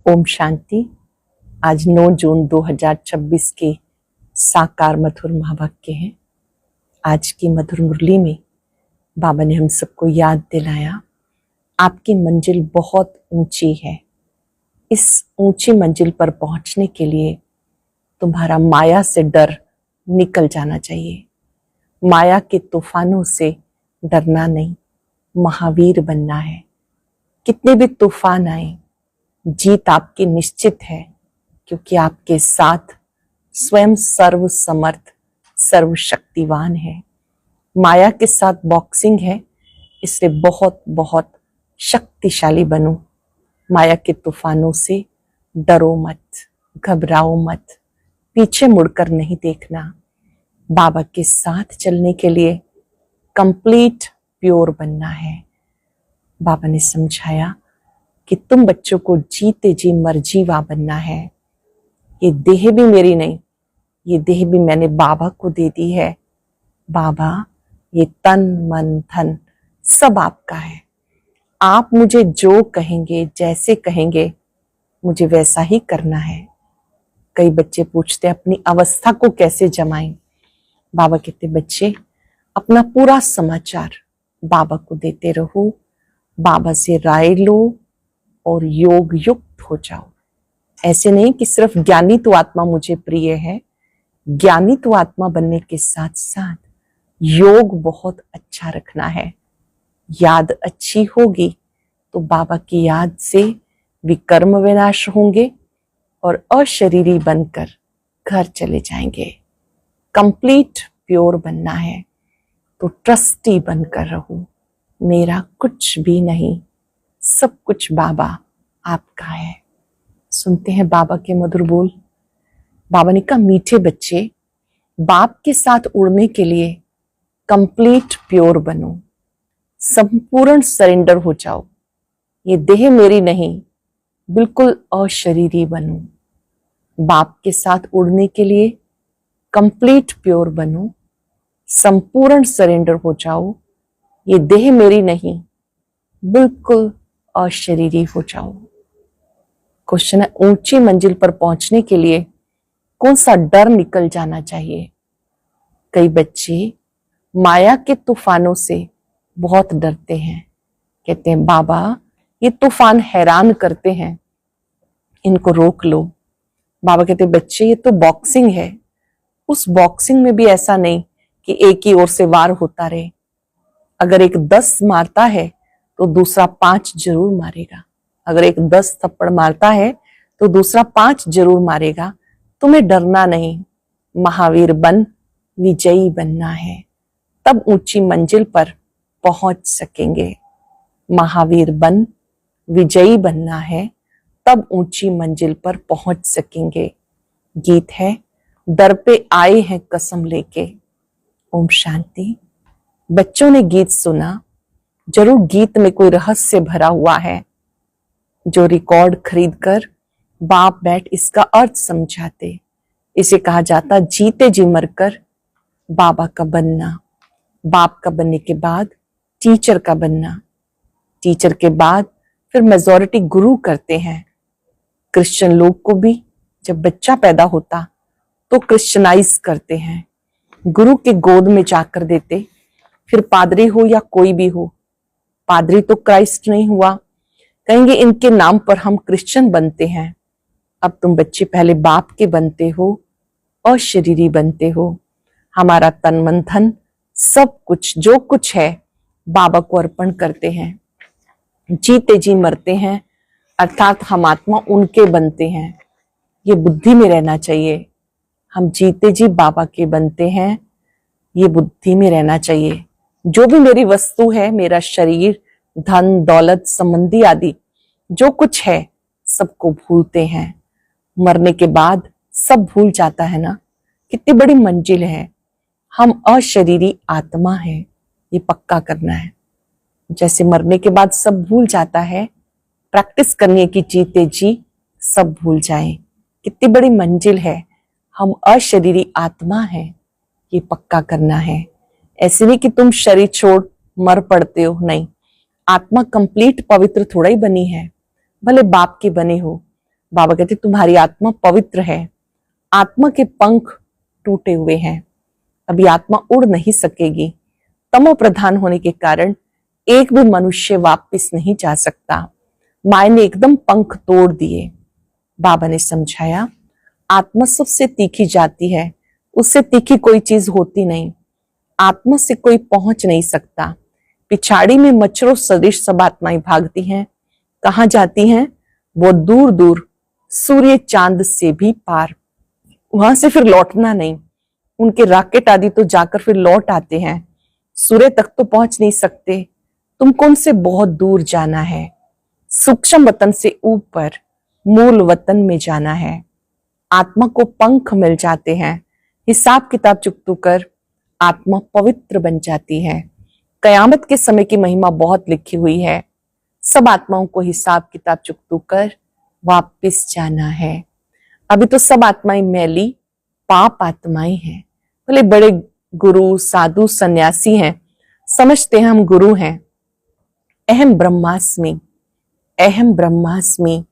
ओम शांति। आज 9 जून 2026 के साकार मधुर महावाक्य हैं। आज की मधुर मुरली में बाबा ने हम सबको याद दिलाया, आपकी मंजिल बहुत ऊंची है। इस ऊंची मंजिल पर पहुंचने के लिए तुम्हारा माया से डर निकल जाना चाहिए। माया के तूफानों से डरना नहीं, महावीर बनना है। कितने भी तूफान आए, जीत आपकी निश्चित है, क्योंकि आपके साथ स्वयं सर्व समर्थ सर्वशक्तिवान है। माया के साथ बॉक्सिंग है, इसलिए बहुत बहुत शक्तिशाली बनो। माया के तूफानों से डरो मत, घबराओ मत, पीछे मुड़कर नहीं देखना। बाबा के साथ चलने के लिए कंप्लीट प्योर बनना है। बाबा ने समझाया कि तुम बच्चों को जीते जी मरजीवा बनना है। ये देह भी मेरी नहीं, ये देह भी मैंने बाबा को दे दी है। बाबा, ये तन मन धन सब आपका है। आप मुझे जो कहेंगे, जैसे कहेंगे, मुझे वैसा ही करना है। कई बच्चे पूछते हैं अपनी अवस्था को कैसे जमाएं। बाबा कहते बच्चे, अपना पूरा समाचार बाबा को देते रहो, बाबा से राय लो और योग युक्त हो जाओ। ऐसे नहीं कि सिर्फ ज्ञानी तो आत्मा मुझे प्रिय है, ज्ञानी तो आत्मा बनने के साथ साथ योग बहुत अच्छा रखना है। याद अच्छी होगी तो बाबा की याद से विकर्म विनाश होंगे और अशरीरी बनकर घर चले जाएंगे। कंप्लीट प्योर बनना है तो ट्रस्टी बनकर रहो। मेरा कुछ भी नहीं, सब कुछ बाबा आपका है। सुनते हैं बाबा के मधुर बोल। बाबा ने कहा, मीठे बच्चे, बाप के साथ उड़ने के लिए कंप्लीट प्योर बनो, संपूर्ण सरेंडर हो जाओ। ये देह मेरी नहीं, बिल्कुल अशरीरी बनो। बाप के साथ उड़ने के लिए कंप्लीट प्योर बनो, संपूर्ण सरेंडर हो जाओ। ये देह मेरी नहीं, बिल्कुल अशरीरी हो जाओ। क्वेश्चन है, ऊंची मंजिल पर पहुंचने के लिए कौन सा डर निकल जाना चाहिए? कई बच्चे माया के तूफानों से बहुत डरते हैं। कहते हैं बाबा, ये तूफान हैरान करते हैं, इनको रोक लो। बाबा कहते बच्चे, ये तो बॉक्सिंग है। उस बॉक्सिंग में भी ऐसा नहीं कि एक ही ओर से वार होता रहे। अगर एक 10 मारता है तो दूसरा 5 जरूर मारेगा। अगर एक 10 थप्पड़ मारता है तो दूसरा 5 जरूर मारेगा। तुम्हें डरना नहीं, महावीर बन विजयी बनना है, तब ऊंची मंजिल पर पहुंच सकेंगे। महावीर बन विजयी बनना है, तब ऊंची मंजिल पर पहुंच सकेंगे। गीत है, दर पे आए हैं कसम लेके। ओम शांति। बच्चों ने गीत सुना, जरूर गीत में कोई रहस्य भरा हुआ है। जो रिकॉर्ड खरीदकर बाप बैठ इसका अर्थ समझाते। इसे कहा जाता जीते जी मरकर बाबा का बनना। बाप का बनने के बाद टीचर का बनना, टीचर के बाद फिर मेजॉरिटी गुरु करते हैं। क्रिश्चियन लोग को भी जब बच्चा पैदा होता तो क्रिश्चियनाइज करते हैं, गुरु के गोद में जाकर देते। फिर पादरी हो या कोई भी हो, पादरी तो क्राइस्ट नहीं हुआ, कहेंगे इनके नाम पर हम क्रिश्चियन बनते हैं। अब तुम बच्चे पहले बाप के बनते हो और शरीरी बनते हो। हमारा तन मन धन सब कुछ जो कुछ है बाबा को अर्पण करते हैं। जीते जी मरते हैं, अर्थात हम आत्मा उनके बनते हैं। ये बुद्धि में रहना चाहिए। हम जीते जी बाबा के बनते हैं, ये बुद्धि में रहना चाहिए। जो भी मेरी वस्तु है, मेरा शरीर, धन दौलत संबंधी आदि जो कुछ है, सबको भूलते हैं। मरने के बाद सब भूल जाता है ना। कितनी बड़ी मंजिल है। हम अशरीरी आत्मा है, ये पक्का करना है। जैसे मरने के बाद सब भूल जाता है, प्रैक्टिस करनी है कि जीते जी सब भूल जाएं। कितनी बड़ी मंजिल है। हम अशरीरी आत्मा है, ये पक्का करना है। ऐसे नहीं कि तुम शरीर छोड़ मर पड़ते हो, नहीं। आत्मा कंप्लीट पवित्र थोड़ा ही बनी है, भले बाप के बने हो। बाबा कहते तुम्हारी आत्मा पवित्र है, आत्मा के पंख टूटे हुए हैं, अभी आत्मा उड़ नहीं सकेगी। तमो प्रधान होने के कारण एक भी मनुष्य वापस नहीं जा सकता। माया ने एकदम पंख तोड़ दिए। बाबा ने समझाया आत्मा सबसे तीखी जाती है, उससे तीखी कोई चीज होती नहीं। आत्मा से कोई पहुंच नहीं सकता। पिछाड़ी में मच्छरों सदृश सब आत्माएं भागती हैं। कहाँ जाती हैं? वो दूर दूर, सूर्य चांद से भी पार। वहां से फिर लौटना नहीं। उनके रॉकेट आदि तो जाकर फिर लौट आते हैं, सूर्य तक तो पहुंच नहीं सकते। तुमको उनसे बहुत दूर जाना है। सूक्ष्म वतन से ऊपर मूल वतन में जाना है। आत्मा को पंख मिल जाते हैं। हिसाब किताब चुकतू कर आत्मा पवित्र बन जाती है। कयामत के समय की महिमा बहुत लिखी हुई है। सब आत्माओं को हिसाब किताब चुकतू कर वापस जाना है। अभी तो सब आत्माएं मैली पाप आत्माएं हैं। भले बड़े गुरु साधु सन्यासी हैं, समझते हैं हम गुरु हैं। अहम ब्रह्मास्मि, अहम ब्रह्मास्मि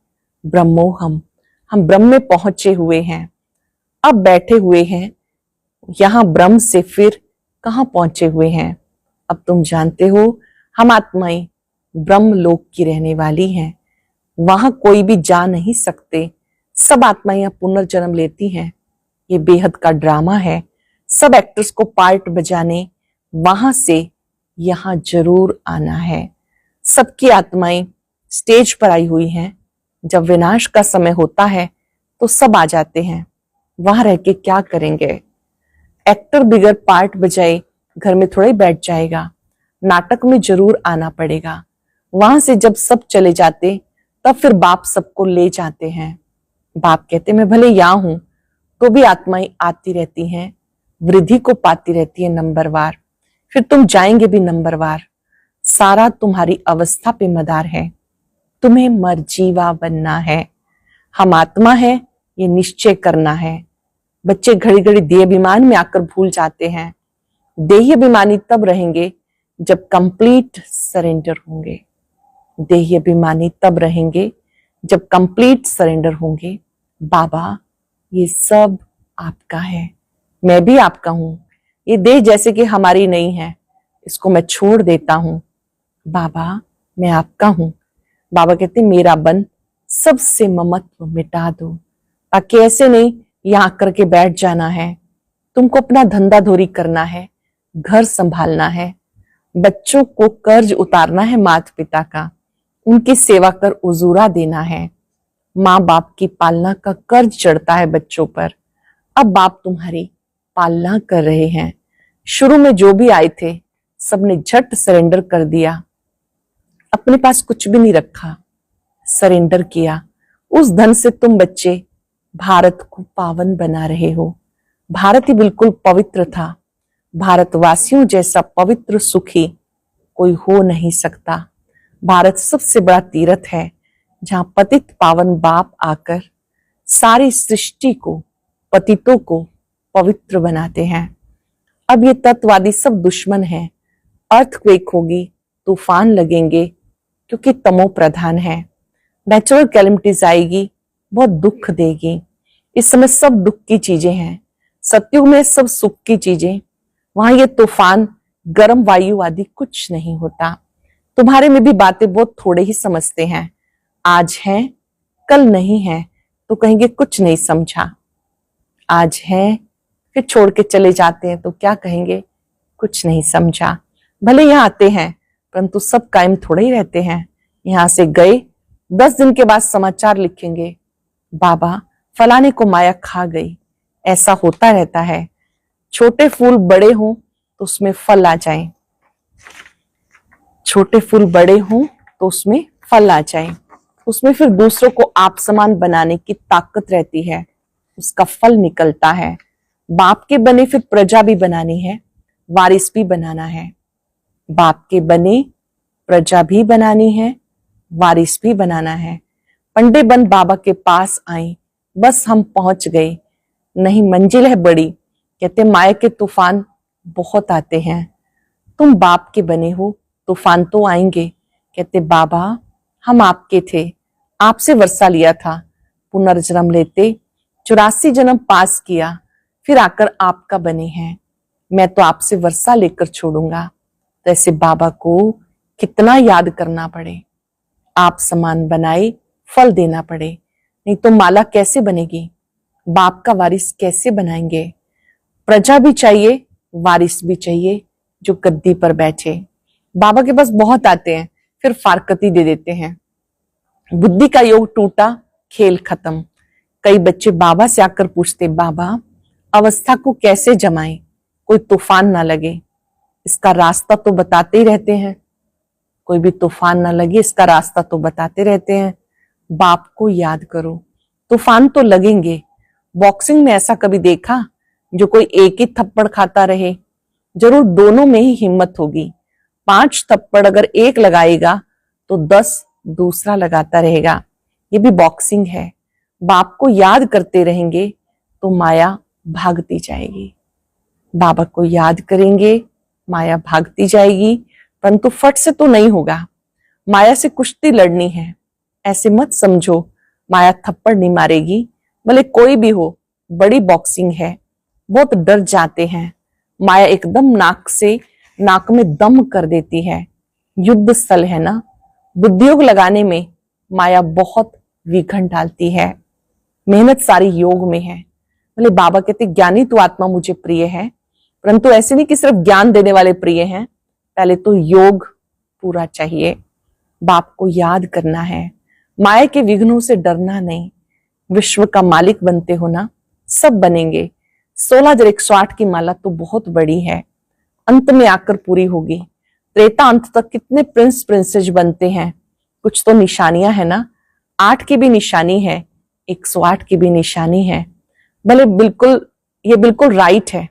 ब्रह्मोहम। हम ब्रह्म में पहुंचे हुए हैं, अब बैठे हुए हैं यहां ब्रह्म से फिर कहां पहुंचे हुए हैं। अब तुम जानते हो हम आत्माएं ब्रह्म लोक की रहने वाली हैं, वहां कोई भी जा नहीं सकते। सब आत्माएं पुनर्जन्म लेती हैं। ये बेहद का ड्रामा है। सब एक्टर्स को पार्ट बजाने वहां से यहां जरूर आना है। सबकी आत्माएं स्टेज पर आई हुई हैं। जब विनाश का समय होता है तो सब आ जाते हैं। वहां रह के क्या करेंगे? एक्टर बिगर पार्ट बजाए घर में थोड़ा ही बैठ जाएगा। नाटक में जरूर आना पड़ेगा। वहां से जब सब चले जाते तब फिर बाप सबको ले जाते हैं। बाप कहते मैं भले यहां हूं तो भी आत्माएं आती रहती हैं, वृद्धि को पाती रहती है नंबरवार। फिर तुम जाएंगे भी नंबरवार। सारा तुम्हारी अवस्था पे मदार है। तुम्हें मरजीवा बनना है। हम आत्मा है ये निश्चय करना है। बच्चे घड़ी घड़ी देह अभिमान में आकर भूल जाते हैं। देही अभिमानी तब रहेंगे जब कंप्लीट सरेंडर होंगे। देही अभिमानी तब रहेंगे जब कंप्लीट सरेंडर होंगे। बाबा ये सब आपका है, मैं भी आपका हूं। ये देह जैसे कि हमारी नहीं है, इसको मैं छोड़ देता हूं। बाबा मैं आपका हूं। बाबा कहते मेरा बन सबसे ममत्व मिटा दो, ताकि ऐसे नहीं यहां करके बैठ जाना है। तुमको अपना धंधा धोरी करना है, घर संभालना है, बच्चों को कर्ज उतारना है माता पिता का, उनकी सेवा कर उजूरा देना है। माँ बाप की पालना का कर्ज चढ़ता है बच्चों पर। अब बाप तुम्हारी पालना कर रहे हैं। शुरू में जो भी आए थे सबने झट सरेंडर कर दिया, अपने पास कुछ भी नहीं रखा, सरेंडर किया। उस धन से तुम बच्चे भारत को पावन बना रहे हो। भारत ही बिल्कुल पवित्र था। भारतवासियों जैसा पवित्र सुखी कोई हो नहीं सकता। भारत सबसे बड़ा तीर्थ है जहां पतित पावन बाप आकर सारी सृष्टि को, पतितों को पवित्र बनाते हैं। अब ये तत्ववादी सब दुश्मन हैं। अर्थक्वेक होगी, तूफान लगेंगे, क्योंकि तमो प्रधान है। नेचुरल कैलेमिटीज आएगी, बहुत दुख देगी। इस समय सब दुख की चीजें हैं। सतयुग में सब सुख की चीजें। वहां ये तूफान, गर्म वायु आदि कुछ नहीं होता। तुम्हारे में भी बातें बहुत थोड़े ही समझते हैं। आज है कल नहीं है तो कहेंगे कुछ नहीं समझा। आज है फिर छोड़ के चले जाते हैं तो क्या कहेंगे? कुछ नहीं समझा। भले यहाँ आते हैं परंतु सब कायम थोड़े ही रहते हैं। यहां से गए 10 दिन के बाद समाचार लिखेंगे, बाबा फलाने को माया खा गई। ऐसा होता रहता है। छोटे फूल बड़े हों तो उसमें फल आ जाए, छोटे फूल बड़े हों तो उसमें फल आ जाए। उसमें फिर दूसरों को आप समान बनाने की ताकत रहती है, उसका फल निकलता है। बाप के बने फिर प्रजा भी बनानी है, वारिस भी बनाना है। बाप के बने प्रजा भी बनानी है, वारिस भी बनाना है। पंडे बन बाबा के पास आए, बस हम पहुंच गए। नहीं मंजिल है बड़ी। कहते माया के तूफान बहुत आते हैं। तुम बाप के बने हो, तूफान तो आएंगे। कहते बाबा हम आपके थे, आपसे वर्षा लिया था, पुनर्जन्म लेते 84 जन्म पास किया, फिर आकर आपका बने हैं। मैं तो आपसे वर्षा लेकर छोड़ूंगा। तो ऐसे बाबा को कितना याद करना पड़े, आप समान बनाए फल देना पड़े, नहीं तो माला कैसे बनेगी, बाप का वारिस कैसे बनाएंगे। प्रजा भी चाहिए, वारिस भी चाहिए जो गद्दी पर बैठे। बाबा के पास बहुत आते हैं, फिर फारकती दे देते हैं। बुद्धि का योग टूटा, खेल खत्म। कई बच्चे बाबा से आकर पूछते, बाबा अवस्था को कैसे जमाएं, कोई तूफान ना लगे। इसका रास्ता तो बताते ही रहते हैं, कोई भी तूफान ना लगे इसका रास्ता तो बताते रहते हैं। बाप को याद करो, तूफान तो लगेंगे। बॉक्सिंग में ऐसा कभी देखा जो कोई एक ही थप्पड़ खाता रहे? जरूर दोनों में ही हिम्मत होगी। 5 थप्पड़ अगर एक लगाएगा तो 10 दूसरा लगाता रहेगा। ये भी बॉक्सिंग है। बाप को याद करते रहेंगे तो माया भागती जाएगी। बाबा को याद करेंगे, माया भागती जाएगी, परंतु फट से तो नहीं होगा। माया से कुश्ती लड़नी है। ऐसे मत समझो माया थप्पड़ नहीं मारेगी, भले कोई भी हो। बड़ी बॉक्सिंग है, बहुत डर जाते हैं। माया एकदम नाक में दम कर देती है। युद्ध स्थल है ना, बुद्धियोग लगाने में माया बहुत विघन डालती है। मेहनत सारी योग में है। भले बाबा कहते ज्ञानी तो आत्मा मुझे प्रिय है, परंतु ऐसे नहीं कि सिर्फ ज्ञान देने वाले प्रिय हैं, पहले तो योग पूरा चाहिए। बाप को याद करना है, माया के विघ्नों से डरना नहीं। विश्व का मालिक बनते हो ना, सब बनेंगे। 16,108 की माला तो बहुत बड़ी है, अंत में आकर पूरी होगी। त्रेता अंत तक कितने प्रिंस प्रिंसेस बनते हैं, कुछ तो निशानियां है ना। 8 की भी निशानी है, 108 की भी निशानी है। भले ये बिल्कुल राइट है।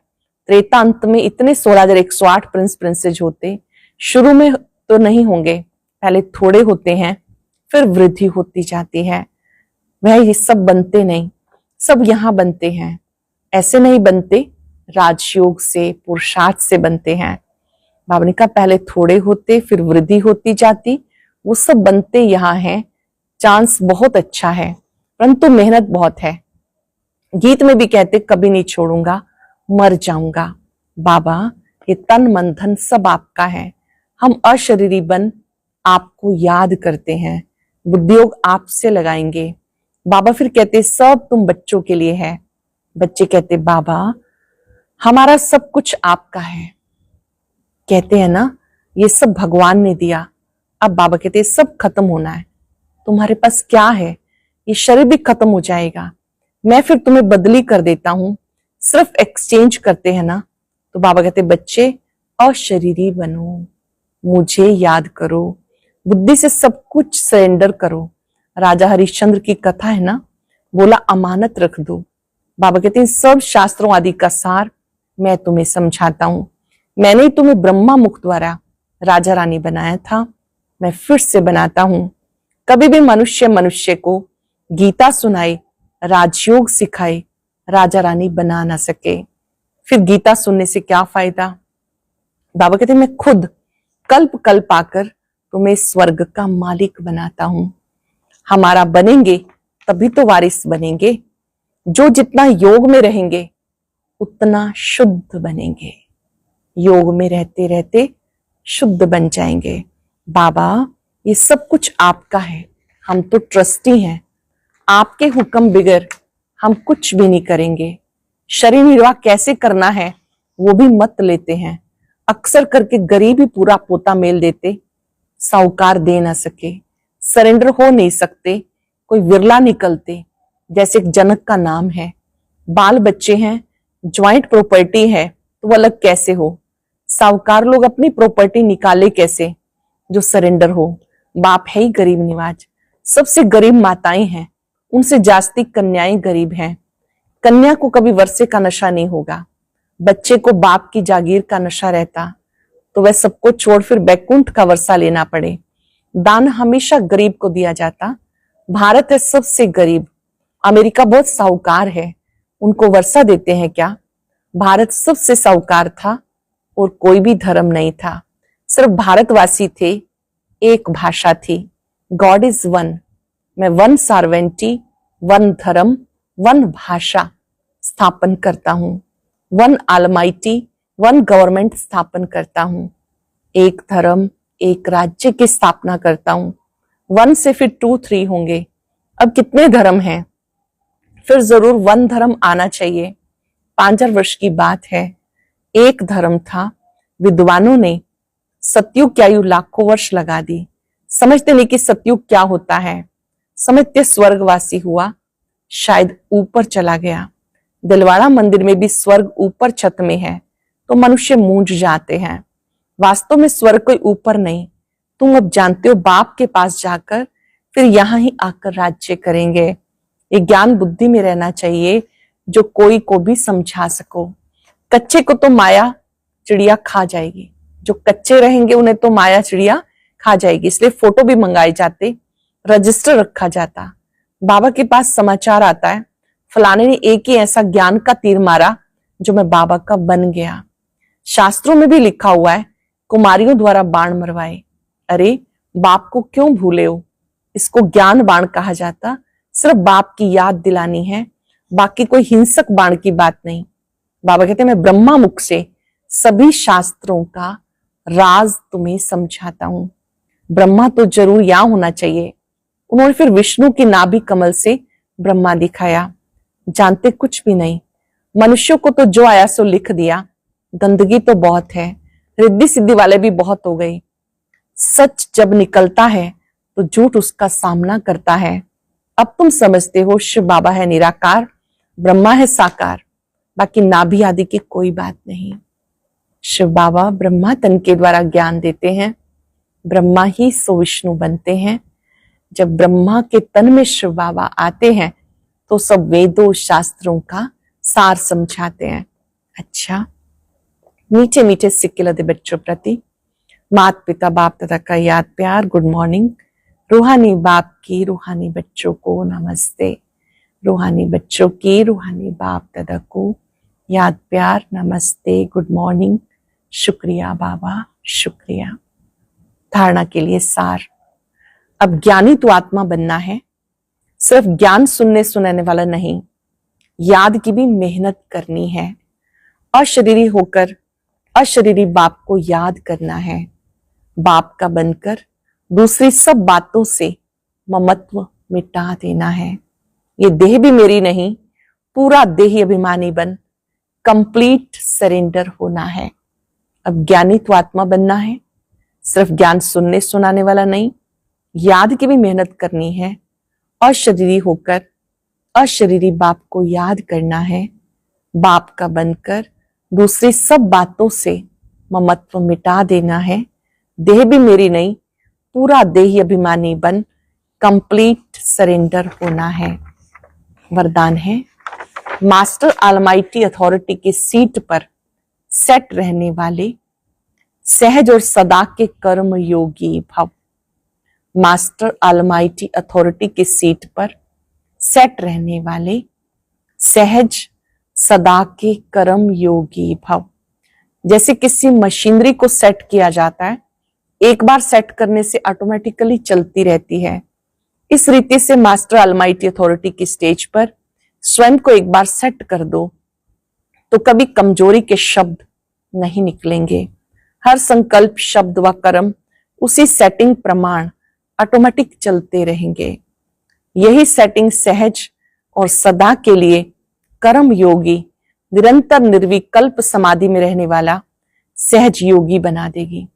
त्रेता अंत में इतने 16,108 प्रिंस प्रिंसेस होते, शुरू में तो नहीं होंगे, पहले थोड़े होते हैं, फिर वृद्धि होती जाती है। वह ये सब बनते नहीं, सब यहां बनते हैं। ऐसे नहीं बनते, राजयोग से पुरुषार्थ से बनते हैं। बाबा ने कहा पहले थोड़े होते, फिर वृद्धि होती जाती, वो सब बनते यहाँ हैं। चांस बहुत अच्छा है, परंतु मेहनत बहुत है। गीत में भी कहते कभी नहीं छोड़ूंगा, मर जाऊंगा। बाबा ये तन मन धन सब आपका है, हम अशरीरी बन आपको याद करते हैं, बुद्धियोग आपसे लगाएंगे। बाबा फिर कहते सब तुम बच्चों के लिए है। बच्चे कहते बाबा हमारा सब कुछ आपका है। कहते हैं ना ये सब भगवान ने दिया। अब बाबा कहते सब खत्म होना है, तुम्हारे पास क्या है, ये शरीर भी खत्म हो जाएगा, मैं फिर तुम्हें बदली कर देता हूं। सिर्फ एक्सचेंज करते हैं ना। तो बाबा कहते बच्चे अशरीरी बनो, मुझे याद करो, बुद्धि से सब कुछ सरेंडर करो। राजा हरिश्चंद्र की कथा है ना, बोला अमानत रख दो। बाबा कहते हैं सब शास्त्रों आदि का सार मैं तुम्हें समझाता हूं। मैंने तुम्हें ब्रह्मा मुख द्वारा राजा रानी बनाया था, मैं फिर से बनाता हूं। कभी भी मनुष्य को गीता सुनाए, राजयोग सिखाए, राजा रानी बना ना सके। फिर गीता सुनने से क्या फायदा। बाबा कहते मैं खुद कल्प कल्प आकर तुम्हें स्वर्ग का मालिक बनाता हूं। हमारा बनेंगे तभी तो वारिस बनेंगे। जो जितना योग में रहेंगे उतना शुद्ध बनेंगे। योग में रहते रहते शुद्ध बन जाएंगे। बाबा ये सब कुछ आपका है, हम तो ट्रस्टी हैं, आपके हुक्म बिगर हम कुछ भी नहीं करेंगे। शरीर निर्वाह कैसे करना है वो भी मत लेते हैं। अक्सर करके गरीब ही पूरा पोता मेल देते, साहूकार दे ना सके, सरेंडर हो नहीं सकते, कोई विरला निकलते। जैसे एक जनक का नाम है, बाल बच्चे हैं, ज्वाइंट प्रॉपर्टी है तो वो अलग कैसे हो। साहूकार लोग अपनी प्रॉपर्टी निकाले कैसे जो सरेंडर हो। बाप है ही गरीब निवाज, सबसे गरीब माताएं हैं, उनसे जास्ती कन्याएं गरीब हैं। कन्या को कभी वर्षे का नशा नहीं होगा, बच्चे को बाप की जागीर का नशा रहता तो वह सबको छोड़ फिर बैकुंठ का वर्षा लेना पड़े। दान हमेशा गरीब को दिया जाता। भारत है सबसे गरीब, अमेरिका बहुत साहूकार है, उनको वर्षा देते हैं क्या। भारत सबसे साहूकार था और कोई भी धर्म नहीं था, सिर्फ भारतवासी थे, एक भाषा थी, गॉड इज वन। मैं वन सार्वेंटी वन धर्म, वन भाषा स्थापन करता हूं। वन ऑलमाइटी, वन गवर्नमेंट स्थापन करता हूं। एक धर्म, एक राज्य की स्थापना करता हूं। वन से फिर 2, 3 होंगे। अब कितने धर्म हैं? फिर जरूर वन धर्म आना चाहिए। 5000 वर्ष की बात है। एक धर्म था, विद्वानों ने सतयुग की आयु लाखों वर्ष लगा दी। समझते नहीं कि सतयुग क्या होता है। समझते स्वर्गवासी हुआ, शायद ऊपर चला गया। दिलवाड़ा मंदिर में भी स्वर्ग ऊपर छत में है, तो मनुष्य मूंझ जाते हैं। वास्तव में स्वर्ग कोई ऊपर नहीं, तुम अब जानते हो। बाप के पास जाकर फिर यहां ही आकर राज्य करेंगे। ये ज्ञान बुद्धि में रहना चाहिए, जो कोई को भी समझा सको। कच्चे को तो माया चिड़िया खा जाएगी, जो कच्चे रहेंगे उन्हें तो माया चिड़िया खा जाएगी। इसलिए फोटो भी मंगाए जाते, रजिस्टर रखा जाता। बाबा के पास समाचार आता है, फलाने ने एक ही ऐसा ज्ञान का तीर मारा जो मैं बाबा का बन गया। शास्त्रों में भी लिखा हुआ है, कुमारियों द्वारा बाण मरवाए। अरे बाप को क्यों भूले हो? इसको ज्ञान बाण कहा जाता। सिर्फ बाप की याद दिलानी है, बाकी कोई हिंसक बाण की बात नहीं। बाबा कहते हैं, मैं ब्रह्मा मुख से सभी शास्त्रों का राज तुम्हें समझाता हूं। ब्रह्मा तो जरूर यहां होना चाहिए। उन्होंने फिर विष्णु की नाभि कमल से ब्रह्मा दिखाया। जानते कुछ भी नहीं। मनुष्यों को तो जो आया सो लिख दिया। गंदगी तो बहुत है, रिद्धि सिद्धि वाले भी बहुत हो गए। सच जब निकलता है तो झूठ उसका सामना करता है। अब तुम समझते हो शिव बाबा है निराकार, ब्रह्मा है साकार, बाकी नाभि आदि की कोई बात नहीं। शिव बाबा ब्रह्मा तन के द्वारा ज्ञान देते हैं, ब्रह्मा ही सो विष्णु बनते हैं। जब ब्रह्मा के तन में शिव बाबा आते हैं तो सब वेदों शास्त्रों का सार समझाते हैं। अच्छा, मीठे मीठे सिक्के लदे बच्चों प्रति माता पिता बाप दादा का याद प्यार, गुड मॉर्निंग। रूहानी बाप की रूहानी बच्चों को नमस्ते। रूहानी बच्चों की रूहानी बाप दादा को याद प्यार, नमस्ते, गुड मॉर्निंग। शुक्रिया बाबा, शुक्रिया। धारणा के लिए सार। अब ज्ञानी तो आत्मा बनना है। सिर्फ ज्ञान सुनने सुनाने वाला नहीं, याद की भी मेहनत करनी है। अशरीरी होकर अशरीरी बाप को याद करना है। बाप का बनकर दूसरी सब बातों से ममत्व मिटा देना है। ये देह भी मेरी नहीं, पूरा देही अभिमानी बन कंप्लीट सरेंडर होना है। अब ज्ञानी तो आत्मा बनना है। सिर्फ ज्ञान सुनने सुनाने वाला नहीं, याद की भी मेहनत करनी है। अशरीरी होकर अशरीरी बाप को याद करना है। बाप का बनकर दूसरी सब बातों से ममत्व मिटा देना है। देह भी मेरी नहीं, पूरा देही अभिमानी बन कंप्लीट सरेंडर होना है। वरदान है, मास्टर ऑलमाइटी अथॉरिटी की सीट पर सेट रहने वाले सहज और सदा के कर्म योगी भव। मास्टर ऑलमाइटी अथॉरिटी की सीट पर सेट रहने वाले सहज सदा के कर्म योगी भव। जैसे किसी मशीनरी को सेट किया जाता है, एक बार सेट करने से ऑटोमेटिकली चलती रहती है। इस रीति से मास्टर ऑलमाइटी अथॉरिटी की स्टेज पर स्वयं को एक बार सेट कर दो तो कभी कमजोरी के शब्द नहीं निकलेंगे। हर संकल्प, शब्द व कर्म उसी सेटिंग प्रमाण ऑटोमेटिक चलते रहेंगे। यही सेटिंग सहज और सदा के लिए कर्म योगी, निरंतर निर्विकल्प समाधि में रहने वाला सहज योगी बना देगी।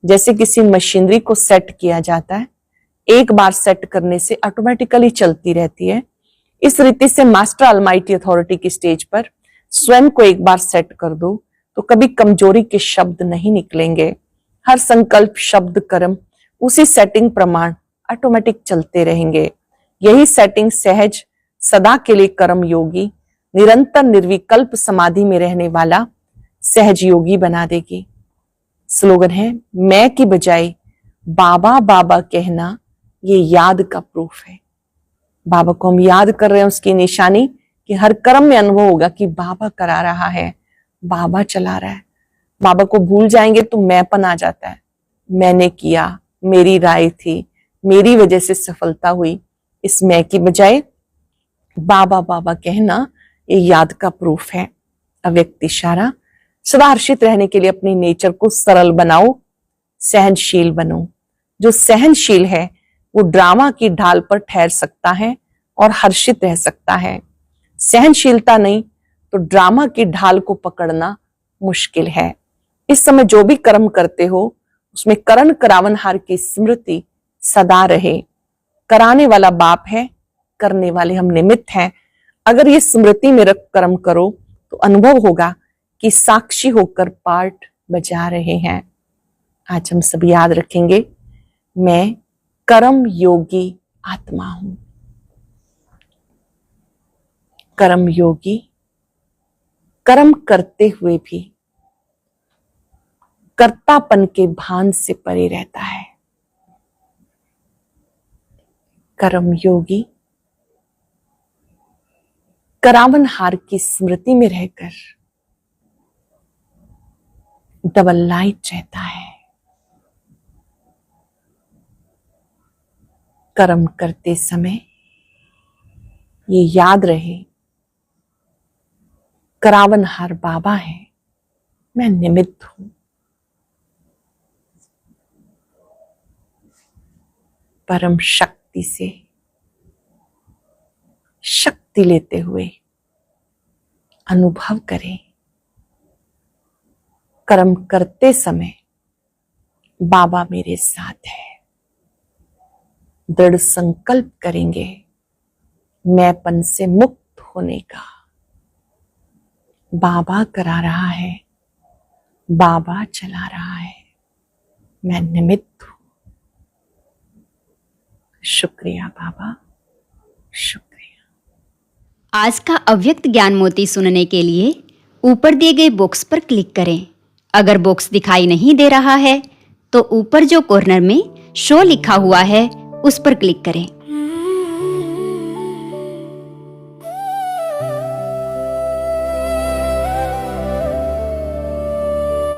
जैसे किसी मशीनरी को सेट किया जाता है, एक बार सेट करने से ऑटोमेटिकली चलती रहती है। इस रीति से मास्टर ऑलमाइटी अथॉरिटी की स्टेज पर स्वयं को एक बार सेट कर दो तो कभी कमजोरी के शब्द नहीं निकलेंगे। हर संकल्प, शब्द, कर्म उसी सेटिंग प्रमाण ऑटोमेटिक चलते रहेंगे। यही सेटिंग सहज सदा के लिए कर्म योगी, निरंतर निर्विकल्प समाधि में रहने वाला सहज योगी बना देगी। स्लोगन है, मैं की बजाय बाबा बाबा कहना ये याद का प्रूफ है। बाबा को हम याद कर रहे हैं, उसकी निशानी कि हर कर्म में अनुभव होगा कि बाबा करा रहा है, बाबा चला रहा है। बाबा को भूल जाएंगे तो मैंपन आ जाता है। मैंने किया, मेरी राय थी, मेरी वजह से सफलता हुई। इस मैं की बजाय बाबा बाबा कहना ये याद का प्रूफ है। अव्यक्त इशारा, सदा हर्षित रहने के लिए अपनी नेचर को सरल बनाओ, सहनशील बनो। जो सहनशील है वो ड्रामा की ढाल पर ठहर सकता है और हर्षित रह सकता है। सहनशीलता नहीं तो ड्रामा की ढाल को पकड़ना मुश्किल है। इस समय जो भी कर्म करते हो उसमें करण करावनहार की स्मृति सदा रहे। कराने वाला बाप है, करने वाले हम निमित्त हैं। अगर ये स्मृति में रख कर्म करो तो अनुभव होगा कि साक्षी होकर पार्ट बजा रहे हैं। आज हम सब याद रखेंगे, मैं कर्म योगी आत्मा हूं। कर्म योगी कर्म करते हुए भी कर्तापन के भान से परे रहता है। कर्म योगी करावनहार की स्मृति में रहकर डबल लाइट रहता है। कर्म करते समय ये याद रहे, करावनहार बाबा है, मैं निमित्त हूं। परम शक्ति से शक्ति लेते हुए अनुभव करें, कर्म करते समय बाबा मेरे साथ है। दृढ़ संकल्प करेंगे मैंपन से मुक्त होने का। बाबा करा रहा है, बाबा चला रहा है, मैं निमित्त हूं। शुक्रिया बाबा, शुक्रिया। आज का अव्यक्त ज्ञान मोती सुनने के लिए ऊपर दिए गए बॉक्स पर क्लिक करें। अगर बॉक्स दिखाई नहीं दे रहा है तो ऊपर जो कॉर्नर में शो लिखा हुआ है उस पर क्लिक करें।